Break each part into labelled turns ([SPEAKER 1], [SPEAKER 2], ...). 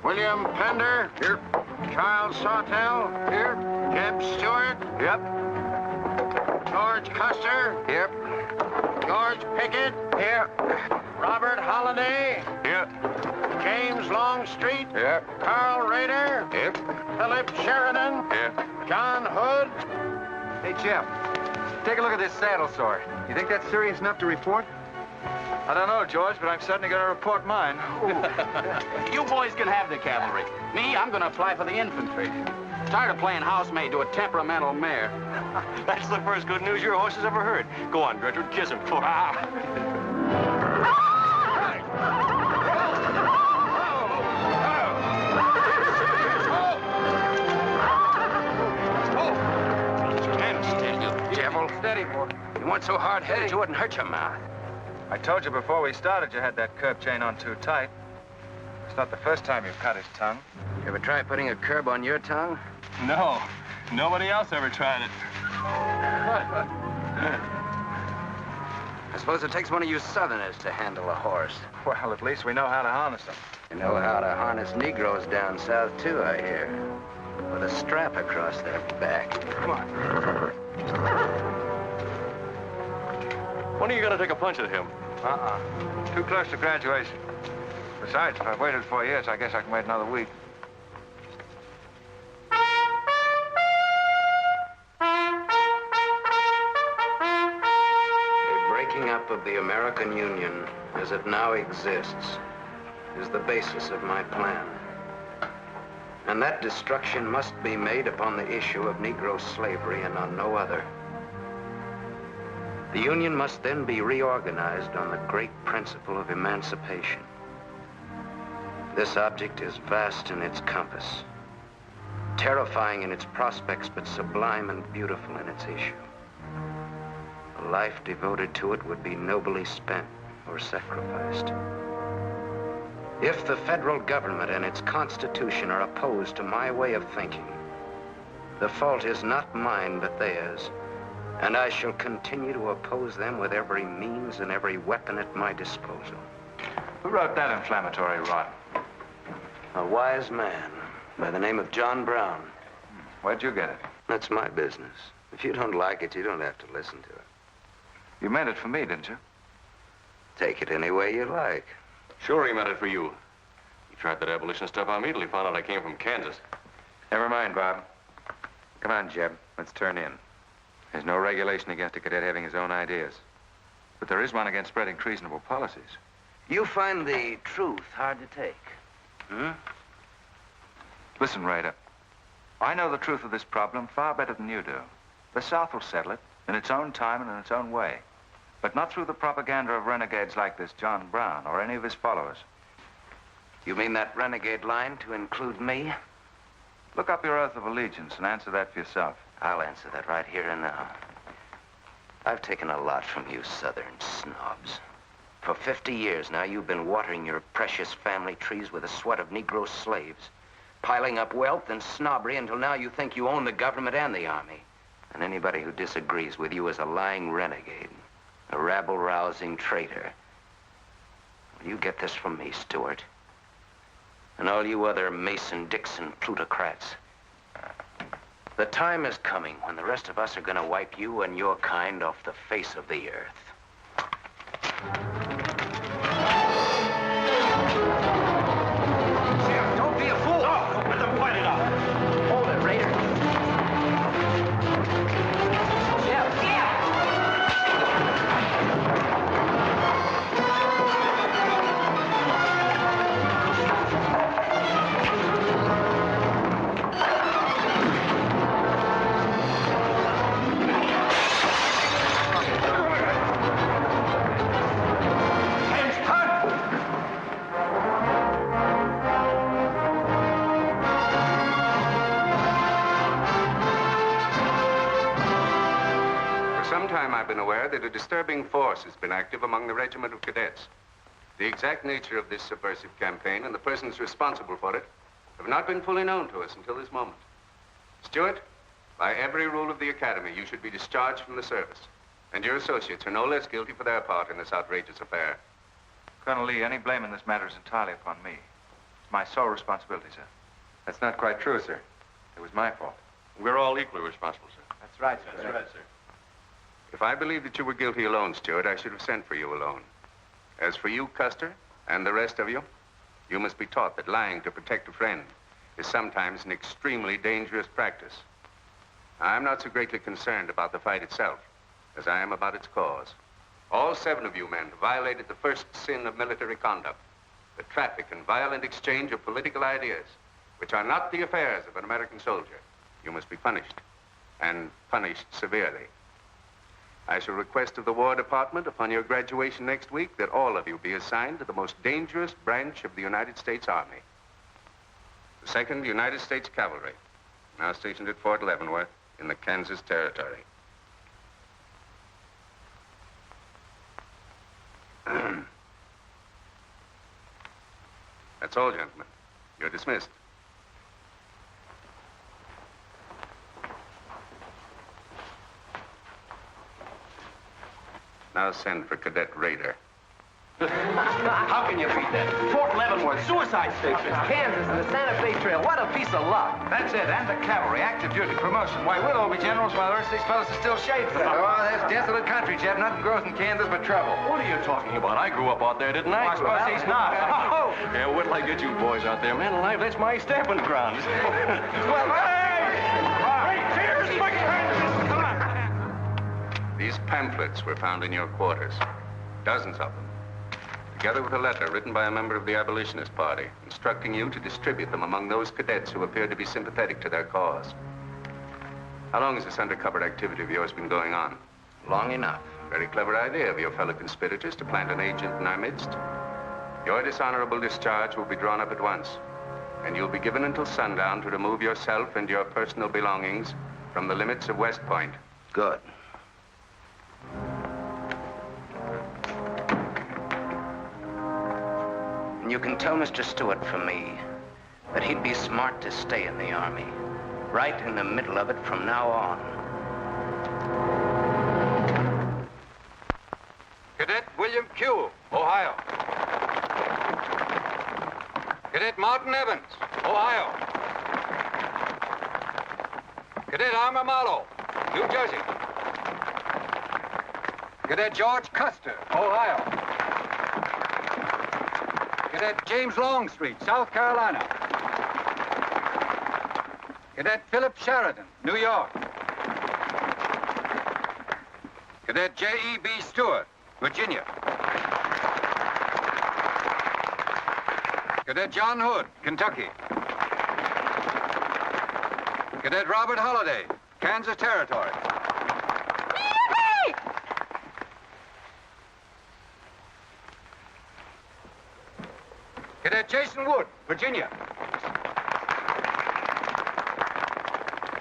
[SPEAKER 1] William Pender.
[SPEAKER 2] Here.
[SPEAKER 1] Charles Sawtell.
[SPEAKER 2] Here.
[SPEAKER 1] Jeb Stewart.
[SPEAKER 2] Yep.
[SPEAKER 1] George Custer.
[SPEAKER 2] Here.
[SPEAKER 1] George Pickett.
[SPEAKER 2] Here.
[SPEAKER 1] Robert Holliday.
[SPEAKER 2] Here.
[SPEAKER 1] James Longstreet.
[SPEAKER 2] Here.
[SPEAKER 1] Carl Rader.
[SPEAKER 2] Here.
[SPEAKER 1] Philip Sheridan.
[SPEAKER 2] Here.
[SPEAKER 1] John Hood.
[SPEAKER 2] Hey, Jim. Take a look at this saddle sore. You think that's serious enough to report?
[SPEAKER 3] I don't know, George, but I'm certainly going to report mine.
[SPEAKER 4] You boys can have the cavalry. Me, I'm going to apply for the infantry. Tired of playing housemaid to a temperamental mare.
[SPEAKER 3] That's the first good news your horse has ever heard. Go on, Gertrude, kiss him.
[SPEAKER 4] Steady, boy. You weren't so hard-headed, you wouldn't hurt your mouth.
[SPEAKER 3] I told you before we started you had that curb chain on too tight. It's not the first time you've cut his tongue.
[SPEAKER 4] You ever try putting a curb on your tongue?
[SPEAKER 3] No. Nobody else ever tried it.
[SPEAKER 4] I suppose it takes one of you Southerners to handle a horse.
[SPEAKER 3] Well, at least we know how to harness them.
[SPEAKER 4] You know how to harness Negroes down south, too, I hear. With a strap across their back.
[SPEAKER 3] Come on. When are you going to take a punch at him? Too close to graduation. Besides, if I've waited 4 years, I guess I can wait another week.
[SPEAKER 4] The breaking up of the American Union, as it now exists, is the basis of my plan. And that destruction must be made upon the issue of Negro slavery and on no other. The Union must then be reorganized on the great principle of emancipation. This object is vast in its compass, terrifying in its prospects, but sublime and beautiful in its issue. A life devoted to it would be nobly spent or sacrificed. If the federal government and its constitution are opposed to my way of thinking, the fault is not mine, but theirs. And I shall continue to oppose them with every means and every weapon at my disposal.
[SPEAKER 3] Who wrote that inflammatory rot?
[SPEAKER 4] A wise man by the name of John Brown.
[SPEAKER 3] Where'd you get it?
[SPEAKER 4] That's my business. If you don't like it, you don't have to listen to it.
[SPEAKER 3] You meant it for me, didn't you?
[SPEAKER 4] Take it any way you like.
[SPEAKER 5] Sure he meant it for you. He tried that abolition stuff on me till he found out I came from Kansas.
[SPEAKER 3] Never mind, Bob. Come on, Jeb. Let's turn in. There's no regulation against a cadet having his own ideas. But there is one against spreading treasonable policies.
[SPEAKER 4] You find the truth hard to take,
[SPEAKER 3] Listen, Raider. I know the truth of this problem far better than you do. The South will settle it in its own time and in its own way. But not through the propaganda of renegades like this John Brown or any of his followers.
[SPEAKER 4] You mean that renegade line to include me?
[SPEAKER 3] Look up your oath of allegiance and answer that for yourself.
[SPEAKER 4] I'll answer that right here and now. I've taken a lot from you Southern snobs. For 50 years now, you've been watering your precious family trees with the sweat of Negro slaves, piling up wealth and snobbery until now you think you own the government and the army. And anybody who disagrees with you is a lying renegade, a rabble-rousing traitor. Well, you get this from me, Stewart. And all you other Mason-Dixon plutocrats. The time is coming when the rest of us are going to wipe you and your kind off the face of the earth.
[SPEAKER 2] Jim, don't be a fool. No, let them fight it out.
[SPEAKER 4] Hold it, Raider.
[SPEAKER 1] I've been aware that a disturbing force has been active among the regiment of cadets. The exact nature of this subversive campaign and the persons responsible for it have not been fully known to us until this moment. Stewart, by every rule of the Academy, you should be discharged from the service. And your associates are no less guilty for their part in this outrageous affair.
[SPEAKER 3] Colonel Lee, any blame in this matter is entirely upon me. my sole responsibility, sir.
[SPEAKER 2] That's not quite true, sir. It was my fault.
[SPEAKER 5] We're all equally responsible, sir.
[SPEAKER 2] That's right, sir.
[SPEAKER 5] That's right, sir.
[SPEAKER 1] If I believed that you were guilty alone, Stewart, I should have sent for you alone. As for you, Custer, and the rest of you, you must be taught that lying to protect a friend is sometimes an extremely dangerous practice. I'm not so greatly concerned about the fight itself as I am about its cause. All 7 of you men violated the first sin of military conduct, the traffic and violent exchange of political ideas, which are not the affairs of an American soldier. You must be punished, and punished severely. I shall request of the War Department upon your graduation next week that all of you be assigned to the most dangerous branch of the United States Army. The 2nd United States Cavalry, now stationed at Fort Leavenworth in the Kansas Territory. That's all, gentlemen. You're dismissed. Now send for Cadet Raider.
[SPEAKER 2] How can you beat that? Fort Leavenworth, suicide station, Kansas, and the Santa Fe Trail. What a piece of luck.
[SPEAKER 3] That's it, and the cavalry, active duty, promotion. Why, we'll all be generals while the rest of these fellas are still shades.
[SPEAKER 2] Oh, that's desolate country, Jeff. Nothing grows in Kansas but trouble.
[SPEAKER 5] What are you talking about? I grew up out there, didn't I?
[SPEAKER 3] I suppose he's not.
[SPEAKER 5] Oh, yeah, wait till I get you boys out there. Man alive, that's my stamping grounds. Well, hey! Cheers, my friends! Come on!
[SPEAKER 1] These pamphlets were found in your quarters. Dozens of them. Together with a letter written by a member of the Abolitionist Party, instructing you to distribute them among those cadets who appeared to be sympathetic to their cause. How long has this undercover activity of yours been going on?
[SPEAKER 4] Long enough.
[SPEAKER 1] Very clever idea of your fellow conspirators to plant an agent in our midst. Your dishonorable discharge will be drawn up at once, and you'll be given until sundown to remove yourself and your personal belongings from the limits of West Point.
[SPEAKER 4] Good. You can tell Mr. Stewart from me that he'd be smart to stay in the Army, right in the middle of it from now on.
[SPEAKER 2] Cadet William Q., Ohio. Cadet Martin Evans, Ohio. Cadet Armour Marlowe, New Jersey. Cadet George Custer, Ohio. Cadet James Longstreet, South Carolina. Cadet Philip Sheridan, New York. Cadet J.E.B. Stewart, Virginia. Cadet John Hood, Kentucky. Cadet Robert Holliday, Kansas Territory. Cadet Jason Wood, Virginia.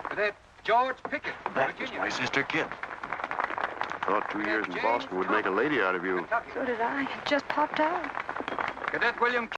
[SPEAKER 2] Cadet George Pickett, Virginia.
[SPEAKER 6] My sister Kit. Thought 2 years in Boston would make a lady out of you.
[SPEAKER 2] Kentucky.
[SPEAKER 7] So did I. It just popped out.
[SPEAKER 2] Cadet William